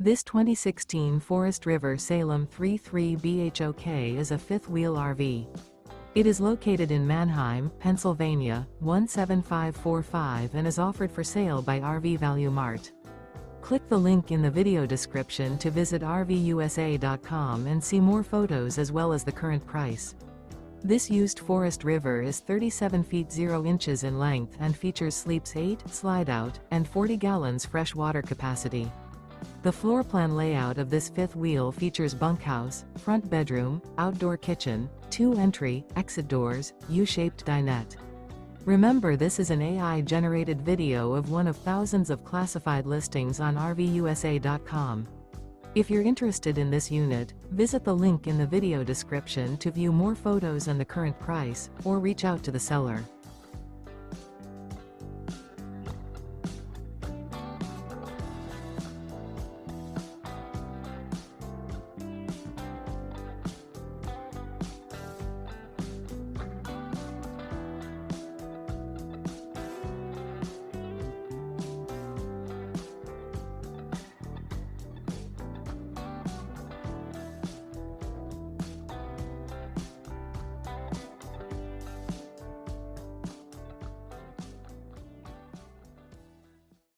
This 2016 Forest River Salem 33 BHOK is a fifth-wheel RV. It is located in Manheim, Pennsylvania, 17545 and is offered for sale by RV Value Mart. Click the link in the video description to visit RVUSA.com and see more photos as well as the current price. This used Forest River is 37 feet 0 inches in length and features sleeps 8, Slideout, and 40 gallons fresh water capacity. The floor plan layout of this fifth wheel features bunkhouse, front bedroom, outdoor kitchen, 2 entry, exit doors, U-shaped dinette. Remember, this is an AI-generated video of one of thousands of classified listings on RVUSA.com. If you're interested in this unit, visit the link in the video description to view more photos and the current price, or reach out to the seller.